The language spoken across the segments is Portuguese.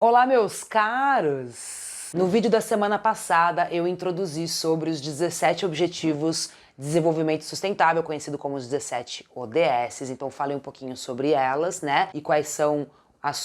Olá, meus caros! No vídeo da semana passada, eu introduzi sobre os 17 Objetivos de Desenvolvimento Sustentável, conhecido como os 17 ODS, então falei um pouquinho sobre elas, né? E quais são os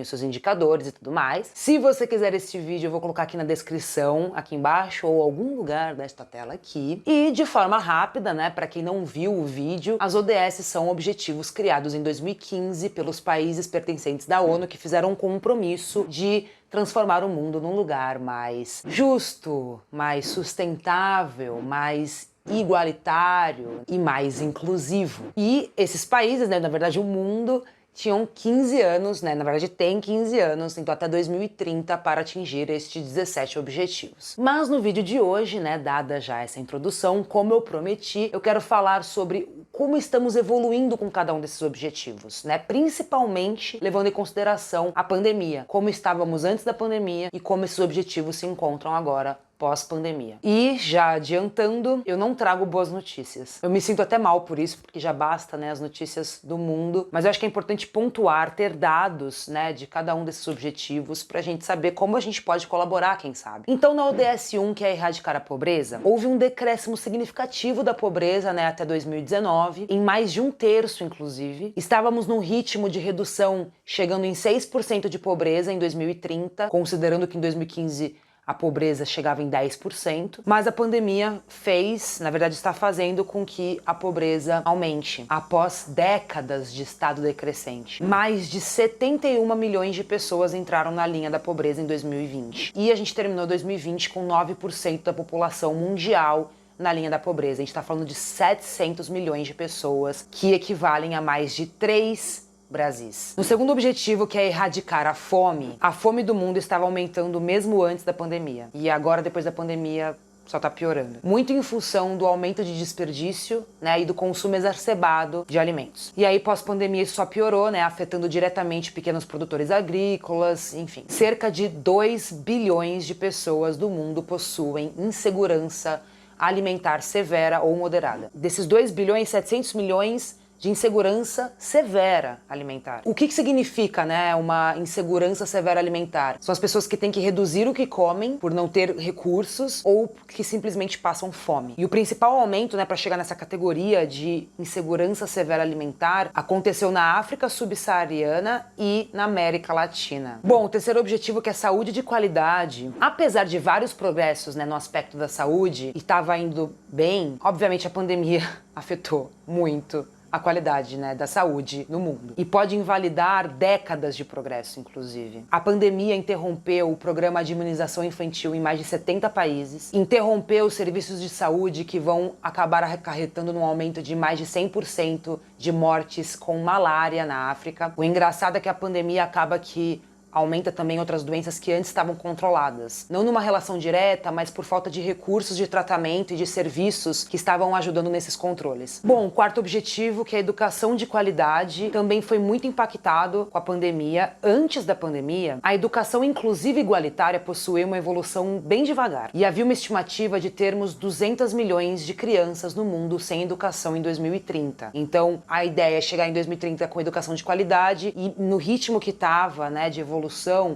seus indicadores e tudo mais. Se você quiser este vídeo, eu vou colocar aqui na descrição, aqui embaixo, ou algum lugar desta tela aqui. E de forma rápida, né, para quem não viu o vídeo, as ODS são objetivos criados em 2015 pelos países pertencentes da ONU que fizeram um compromisso de transformar o mundo num lugar mais justo, mais sustentável, mais igualitário e mais inclusivo. E esses países, né, na verdade o mundo, tinham 15 anos, né? Na verdade tem 15 anos, então até 2030 para atingir estes 17 objetivos. Mas no vídeo de hoje, né, dada já essa introdução, como eu prometi, eu quero falar sobre como estamos evoluindo com cada um desses objetivos, né? Principalmente levando em consideração a pandemia, como estávamos antes da pandemia e como esses objetivos se encontram agora pós-pandemia. E já adiantando, eu não trago boas notícias. Eu me sinto até mal por isso, porque já basta, né, as notícias do mundo, mas eu acho que é importante pontuar, ter dados, né, de cada um desses objetivos pra gente saber como a gente pode colaborar, quem sabe. Então, na ODS 1, que é erradicar a pobreza, houve um decréscimo significativo da pobreza, né, até 2019, em mais de 1/3, inclusive. Estávamos num ritmo de redução chegando em 6% de pobreza em 2030, considerando que em 2015 a pobreza chegava em 10%, mas a pandemia fez, na verdade está fazendo com que a pobreza aumente, após décadas de estado decrescente. Mais de 71 milhões de pessoas entraram na linha da pobreza em 2020. E a gente terminou 2020 com 9% da população mundial na linha da pobreza. A gente está falando de 700 milhões de pessoas, que equivalem a mais de 3 Brasis. No segundo objetivo, que é erradicar a fome do mundo estava aumentando mesmo antes da pandemia. E agora, depois da pandemia, só tá piorando. Muito em função do aumento de desperdício, né, e do consumo exacerbado de alimentos. E aí, pós-pandemia, isso só piorou, né, afetando diretamente pequenos produtores agrícolas, enfim. Cerca de 2 bilhões de pessoas do mundo possuem insegurança alimentar severa ou moderada. Desses 2 bilhões, 700 milhões de insegurança severa alimentar. O que significa, né, uma insegurança severa alimentar? São as pessoas que têm que reduzir o que comem por não ter recursos ou que simplesmente passam fome. E o principal aumento, né, para chegar nessa categoria de insegurança severa alimentar aconteceu na África subsaariana e na América Latina. Bom, o terceiro objetivo, que é saúde de qualidade, apesar de vários progressos, né, no aspecto da saúde, e estava indo bem, obviamente a pandemia afetou muito a qualidade, né, da saúde no mundo. E pode invalidar décadas de progresso, inclusive. A pandemia interrompeu o programa de imunização infantil em mais de 70 países, interrompeu os serviços de saúde que vão acabar acarretando num aumento de mais de 100% de mortes com malária na África. O engraçado é que a pandemia acaba que aumenta também outras doenças que antes estavam controladas. Não numa relação direta, mas por falta de recursos de tratamento e de serviços que estavam ajudando nesses controles. Bom, o quarto objetivo, que é a educação de qualidade, também foi muito impactado com a pandemia. Antes da pandemia, a educação inclusiva e igualitária possuía uma evolução bem devagar. E havia uma estimativa de termos 200 milhões de crianças no mundo sem educação em 2030. Então, a ideia é chegar em 2030 com educação de qualidade e no ritmo que estava, né, de evolução,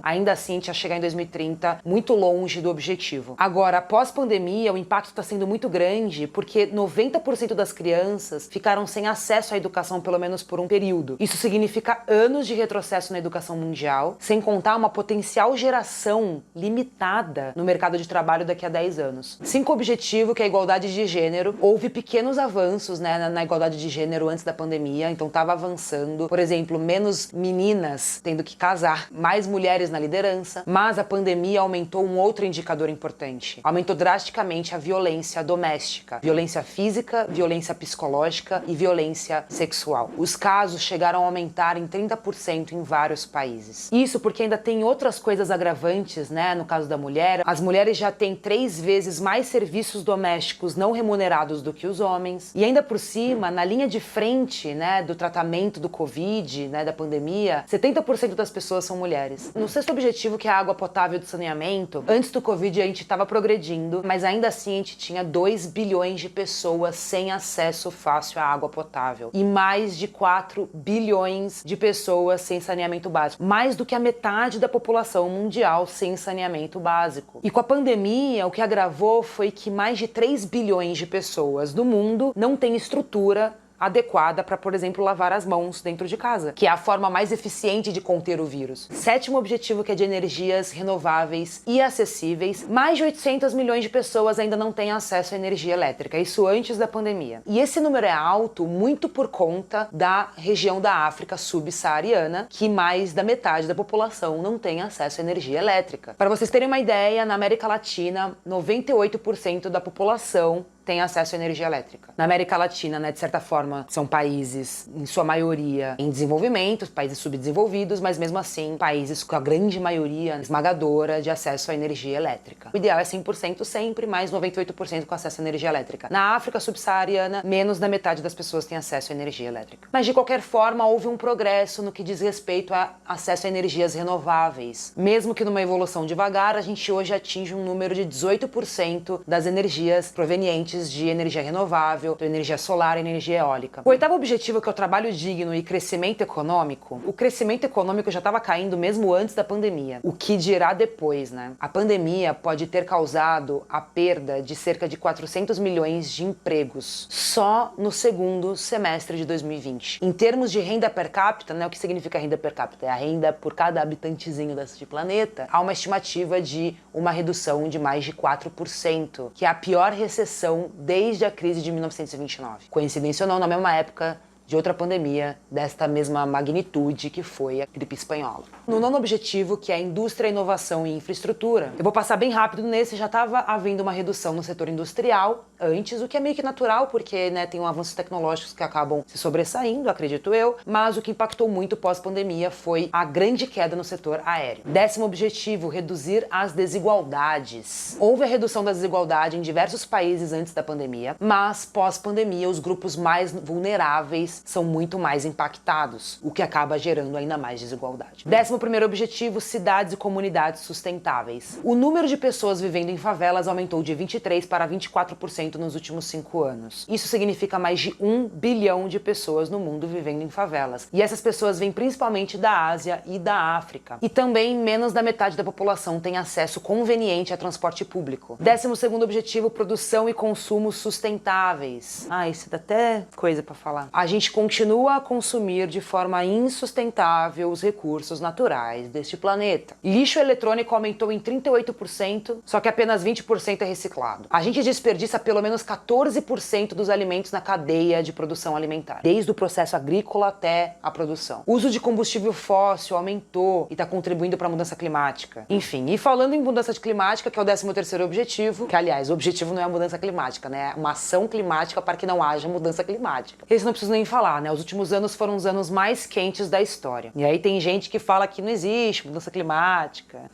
ainda assim a gente ia chegar em 2030 muito longe do objetivo. Agora, após pandemia, o impacto está sendo muito grande porque 90% das crianças ficaram sem acesso à educação pelo menos por um período. Isso significa anos de retrocesso na educação mundial, sem contar uma potencial geração limitada no mercado de trabalho daqui a 10 anos. 5 objetivo, que é a igualdade de gênero. Houve pequenos avanços, né, na igualdade de gênero antes da pandemia, então estava avançando. Por exemplo, menos meninas tendo que casar, mais mulheres na liderança, mas a pandemia aumentou um outro indicador importante. Aumentou drasticamente a violência doméstica, violência física, violência psicológica e violência sexual. Os casos chegaram a aumentar em 30% em vários países. Isso porque ainda tem outras coisas agravantes, né? No caso da mulher, as mulheres já têm 3 vezes mais serviços domésticos não remunerados do que os homens. E ainda por cima, na linha de frente, né, do tratamento do Covid, né, da pandemia, 70% das pessoas são mulheres. mulheres. No sexto objetivo, que é a água potável de saneamento, antes do Covid a gente estava progredindo, mas ainda assim a gente tinha 2 bilhões de pessoas sem acesso fácil à água potável e mais de 4 bilhões de pessoas sem saneamento básico. Mais do que a metade da população mundial sem saneamento básico. E com a pandemia, o que agravou foi que mais de 3 bilhões de pessoas do mundo não têm estrutura adequada para, por exemplo, lavar as mãos dentro de casa, que é a forma mais eficiente de conter o vírus. Sétimo objetivo, que é de energias renováveis e acessíveis, mais de 800 milhões de pessoas ainda não têm acesso à energia elétrica, isso antes da pandemia. E esse número é alto muito por conta da região da África subsaariana, que mais da metade da população não tem acesso à energia elétrica. Para vocês terem uma ideia, na América Latina, 98% da população tem acesso à energia elétrica. Na América Latina, né, de certa forma, são países, em sua maioria, em desenvolvimento, países subdesenvolvidos, mas mesmo assim, países com a grande maioria esmagadora de acesso à energia elétrica. O ideal é 100% sempre, mais 98% com acesso à energia elétrica. Na África subsaariana, menos da metade das pessoas tem acesso à energia elétrica. Mas, de qualquer forma, houve um progresso no que diz respeito a acesso a energias renováveis. Mesmo que numa evolução devagar, a gente hoje atinge um número de 18% das energias provenientes de energia renovável, de energia solar e energia eólica. O oitavo objetivo, que é o trabalho digno e crescimento econômico, o crescimento econômico já estava caindo mesmo antes da pandemia. O que dirá depois, né? A pandemia pode ter causado a perda de cerca de 400 milhões de empregos só no segundo semestre de 2020. Em termos de renda per capita, né? O que significa renda per capita? É a renda por cada habitantezinho deste planeta. Há uma estimativa de uma redução de mais de 4%, que é a pior recessão desde a crise de 1929. Coincidência ou não, na mesma época de outra pandemia desta mesma magnitude que foi a gripe espanhola. No nono objetivo, que é a indústria, inovação e infraestrutura, eu vou passar bem rápido nesse, já estava havendo uma redução no setor industrial antes, o que é meio que natural, porque né, tem avanços tecnológicos que acabam se sobressaindo, acredito eu, mas o que impactou muito pós-pandemia foi a grande queda no setor aéreo. Décimo objetivo, reduzir as desigualdades. Houve a redução da desigualdade em diversos países antes da pandemia, mas pós-pandemia os grupos mais vulneráveis são muito mais impactados, o que acaba gerando ainda mais desigualdade. 11º objetivo, cidades e comunidades sustentáveis. O número de pessoas vivendo em favelas aumentou de 23% para 24% nos últimos 5 anos. Isso significa mais de 1 bilhão de pessoas no mundo vivendo em favelas. E essas pessoas vêm principalmente da Ásia e da África. E também menos da metade da população tem acesso conveniente a transporte público. 12º objetivo, produção e consumo sustentáveis. Isso dá até coisa pra falar. A gente continua a consumir de forma insustentável os recursos naturais deste planeta. Lixo eletrônico aumentou em 38%, só que apenas 20% é reciclado. A gente desperdiça pelo menos 14% dos alimentos na cadeia de produção alimentar, desde o processo agrícola até a produção. O uso de combustível fóssil aumentou e está contribuindo para a mudança climática. Enfim, e falando em mudança climática, que é o 13º objetivo, que aliás, o objetivo não é a mudança climática, né? É uma ação climática para que não haja mudança climática. Esse não preciso nem falar, né? Os últimos anos foram os anos mais quentes da história. E aí tem gente que fala que não existe mudança climática.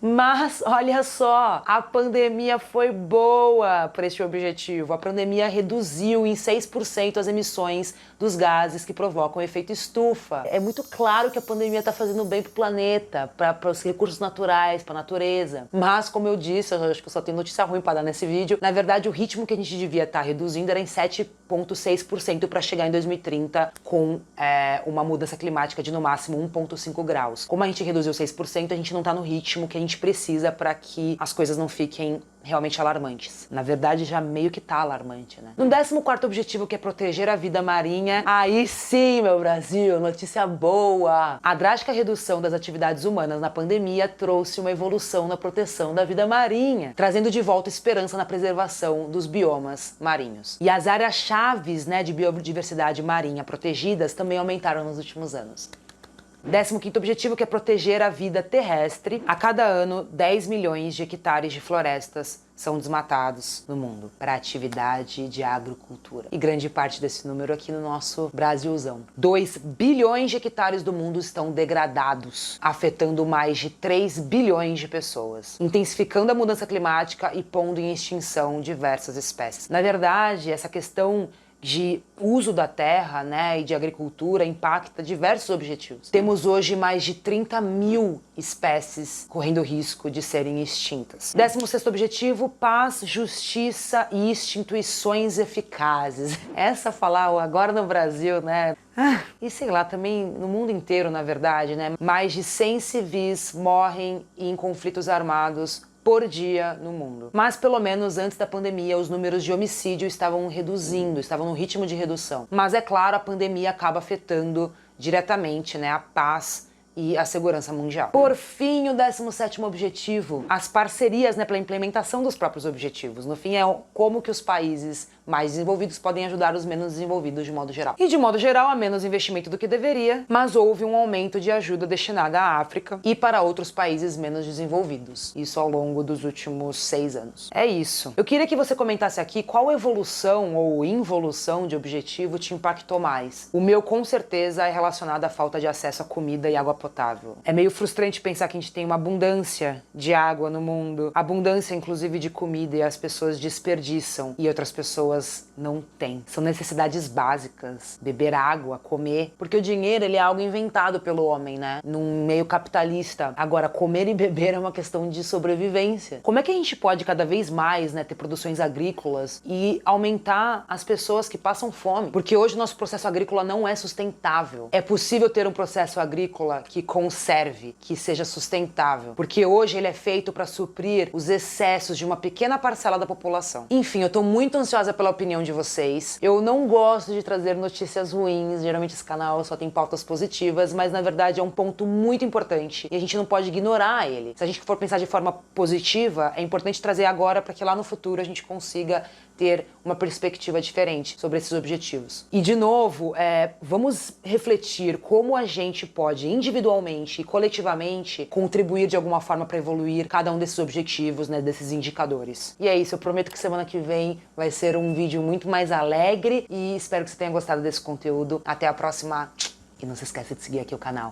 Mas, olha só, a pandemia foi boa para este objetivo. A pandemia reduziu em 6% as emissões dos gases que provocam o efeito estufa. É muito claro que a pandemia está fazendo bem para o planeta, para os recursos naturais, para a natureza. Mas, como eu disse, eu acho que eu só tenho notícia ruim para dar nesse vídeo, na verdade o ritmo que a gente devia estar reduzindo era em 7,6% para chegar em 2030 com uma mudança climática de no máximo 1,5 graus. Como a gente reduziu 6%, a gente não está no ritmo que a gente precisa para que as coisas não fiquem realmente alarmantes. Na verdade, já meio que tá alarmante, né? No 14º objetivo, que é proteger a vida marinha, aí sim, meu Brasil, notícia boa! A drástica redução das atividades humanas na pandemia trouxe uma evolução na proteção da vida marinha, trazendo de volta esperança na preservação dos biomas marinhos. E as áreas-chaves, né, de biodiversidade marinha protegidas também aumentaram nos últimos anos. 15º objetivo, que é proteger a vida terrestre. A cada ano, 10 milhões de hectares de florestas são desmatados no mundo para atividade de agrocultura. E grande parte desse número aqui no nosso Brasilzão. 2 bilhões de hectares do mundo estão degradados, afetando mais de 3 bilhões de pessoas, intensificando a mudança climática e pondo em extinção diversas espécies. Na verdade, essa questão de uso da terra, né, e de agricultura impacta diversos objetivos. Temos hoje mais de 30 mil espécies correndo risco de serem extintas. 16º objetivo, paz, justiça e instituições eficazes. Essa falar agora no Brasil, né? E sei lá, também no mundo inteiro, na verdade, né? Mais de 100 civis morrem em conflitos armados por dia no mundo. Mas pelo menos antes da pandemia os números de homicídio estavam reduzindo, estavam no ritmo de redução. Mas é claro, a pandemia acaba afetando diretamente, né, a paz e a segurança mundial. Por fim, o 17º objetivo, as parcerias, né, para a implementação dos próprios objetivos. No fim, é como que os países mais desenvolvidos podem ajudar os menos desenvolvidos de modo geral. E de modo geral, há menos investimento do que deveria, mas houve um aumento de ajuda destinada à África e para outros países menos desenvolvidos. Isso ao longo dos últimos 6 anos. É isso. Eu queria que você comentasse aqui qual evolução ou involução de objetivo te impactou mais. O meu, com certeza, é relacionado à falta de acesso a comida e água potável. É meio frustrante pensar que a gente tem uma abundância de água no mundo, abundância inclusive de comida, e as pessoas desperdiçam e outras pessoas não têm. São necessidades básicas, beber água, comer, porque o dinheiro ele é algo inventado pelo homem, né? Num meio capitalista. Agora, comer e beber é uma questão de sobrevivência. Como é que a gente pode cada vez mais, né, ter produções agrícolas e aumentar as pessoas que passam fome? Porque hoje o nosso processo agrícola não é sustentável. É possível ter um processo agrícola que conserve, que seja sustentável, porque hoje ele é feito para suprir os excessos de uma pequena parcela da população. Enfim, eu tô muito ansiosa pela opinião de vocês. Eu não gosto de trazer notícias ruins, geralmente esse canal só tem pautas positivas, mas na verdade é um ponto muito importante e a gente não pode ignorar ele. Se a gente for pensar de forma positiva, é importante trazer agora para que lá no futuro a gente consiga ter uma perspectiva diferente sobre esses objetivos. E de novo, vamos refletir como a gente pode individualmente e coletivamente contribuir de alguma forma para evoluir cada um desses objetivos, né, desses indicadores. E é isso, eu prometo que semana que vem vai ser um vídeo muito mais alegre e espero que você tenha gostado desse conteúdo. Até a próxima e não se esqueça de seguir aqui o canal.